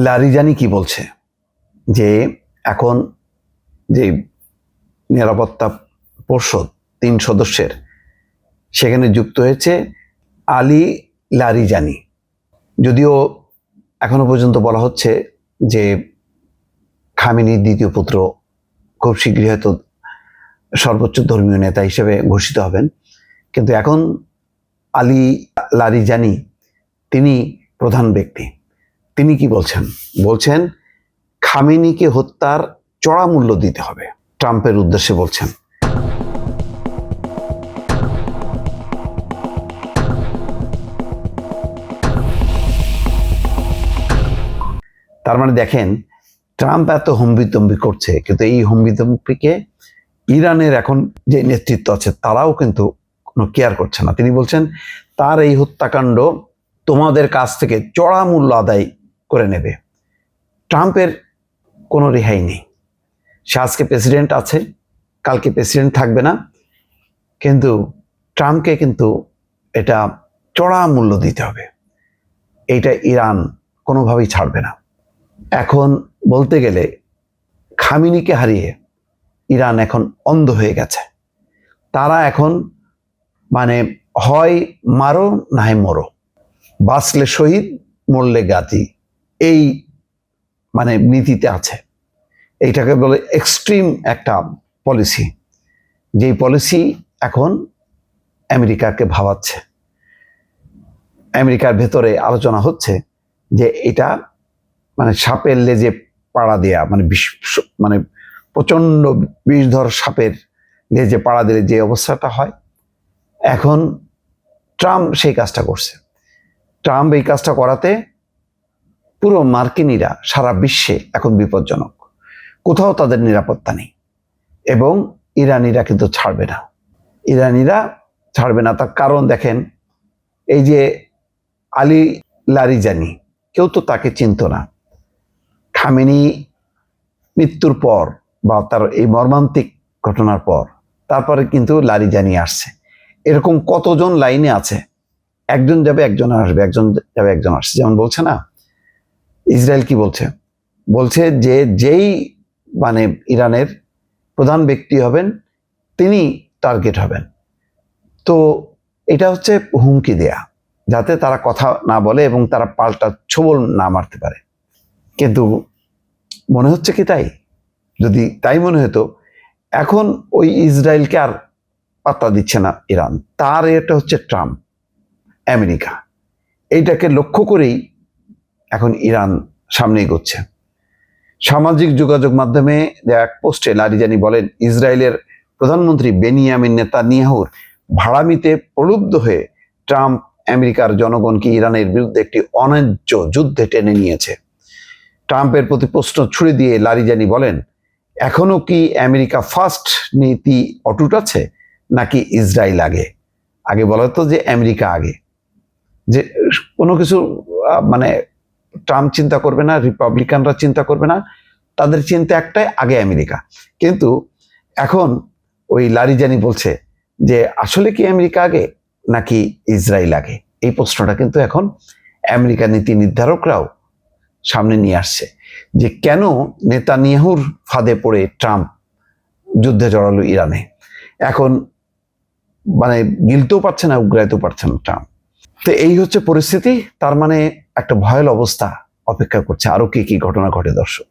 Larijani কি বলছে যে এখন যে নিরাপত্তা পর্ষদ ৩ সদস্যের সেখানে যুক্ত হয়েছে আলী লারিজানি। যদিও এখনো পর্যন্ত বলা হচ্ছে যে খামেনির দ্বিতীয় পুত্র খুব শীঘ্রই হয়তো সর্বোচ্চ ধর্মীয় নেতা হিসেবে ঘোষিত হবেন, কিন্তু এখন আলী লারিজানি তিনি প্রধান ব্যক্তি। তিনি কি বলছেন? বলছেন খামেনিকে হত্যার চড়া মূল্য দিতে হবে, ট্রাম্পের উদ্দেশ্যে বলছেন। তার মানে দেখেন, ট্রাম্প এত হম্বিতম্বি করছে, কিন্তু এই হম্বিতম্বিকে ইরানের এখন যে নেতৃত্ব আছে তারাও কিন্তু কোনো কেয়ার করছে না। তিনি বলছেন তার এই হত্যাকাণ্ড তোমাদের কাছ থেকে চড়া মূল্য আদায় করে নেবে। ট্রাম্পের কোনো রেহাই নেই। সে আজকে প্রেসিডেন্ট আছে, কালকে প্রেসিডেন্ট থাকবে না, কিন্তু ট্রাম্পকে কিন্তু এটা চড়া মূল্য দিতে হবে। এইটা ইরান কোনোভাবেই ছাড়বে না। এখন বলতে গেলে খামেনিকে হারিয়ে ইরান এখন অন্ধ হয়ে গেছে। তারা এখন মানে হয় মারো না হয় মরো, বাঁচলে শহীদ মরলে গাজী, এই মানে নীতিতে আছে। এইটাকে বলে এক্সট্রিম একটা পলিসি, যেই পলিসি এখন আমেরিকাকে ভাবাচ্ছে। আমেরিকার ভেতরে আলোচনা হচ্ছে যে এটা মানে সাপের লেজে পাড়া দেয়া, মানে প্রচণ্ড বিষধর সাপের লেজে পাড়া দিলে যে অবস্থাটা হয়, এখন ট্রাম্প সেই কাজটা করছে। ট্রাম্প এই কাজটা করাতে পুরো মার্কিনীরা সারা বিশ্বে এখন বিপজ্জনক, কোথাও তাদের নিরাপত্তা নেই। এবং ইরানিরা কিন্তু ছাড়বে না, ইরানিরা ছাড়বে না। তার কারণ দেখেন, এই যে আলী লারিজানি, কেউ তো তাকে চিনত না। খামেনি মৃত্যুর পর বা তার এই মর্মান্তিক ঘটনার পর তারপরে কিন্তু লারিজানি আসছে। এরকম কতজন লাইনে আছে, একজন যাবে একজন আসবে, একজন যাবে একজন আসছে। যেমন বলছে না, ইসরায়েল কি বলছে? বলছে যে যেই মানে ইরানের প্রধান ব্যক্তি হবেন তিনি টার্গেট হবেন। তো এটা হচ্ছে হুমকি দেয়া, যাতে তারা কথা না বলে এবং তারা পাল্টা ছোবল না মারতে পারে। কিন্তু মনে হচ্ছে কি তাই? যদি তাই মনে হতো, এখন ওই ইসরায়েলকে আর পাত্তা দিচ্ছে না ইরান। তার এটা হচ্ছে ট্রাম্প, আমেরিকা। এইটাকে লক্ষ্য করেই এখন ইরান সামনে এগোচ্ছে। সামাজিক যোগাযোগ মাধ্যমে এক পোস্টে লারিজানি বলেন, ইসরায়েলের প্রধানমন্ত্রী বেনিয়ামিন নেতানিয়াহুর ভাড়ামিতে প্রলুব্ধ হয়ে ট্রাম্প আমেরিকার জনগণকে ইরানের বিরুদ্ধে একটি অন্যায্য যুদ্ধে টেনে নিয়েছে। ট্রাম্পের প্রতি প্রশ্ন ছুড়ে দিয়ে লারিজানি বলেন, এখনো কি আমেরিকা ফার্স্ট নীতি অটুট আছে, নাকি ইসরায়েল আগে? আগে বলা হতো যে আমেরিকা আগে, যে কোনো কিছু মানে ট্রাম্প চিন্তা করবে না, রিপাবলিকানরা চিন্তা করবে না, তাদের চিন্তা একটাই, আগে আমেরিকা। কিন্তু এখন ওই লারিজানি বলছে যে আসলে কি আমেরিকা আগে নাকি ইসরায়েল আগে? এই প্রশ্নটা কিন্তু এখন আমেরিকা নীতি নির্ধারকরাও সামনে নিয়ে আসছে, যে কেন নেতানিয়াহুর ফাঁদে পড়ে ট্রাম্প যুদ্ধে জড়ালো ইরানে। এখন মানে গিলতেও পারছে না, উগরাইতেও পারছে না ট্রাম্প। তো এই হচ্ছে পরিস্থিতি। তার মানে একটা ভয়াল অবস্থা অপেক্ষা করছে। আরো কি কি ঘটনা ঘটে দর্শক?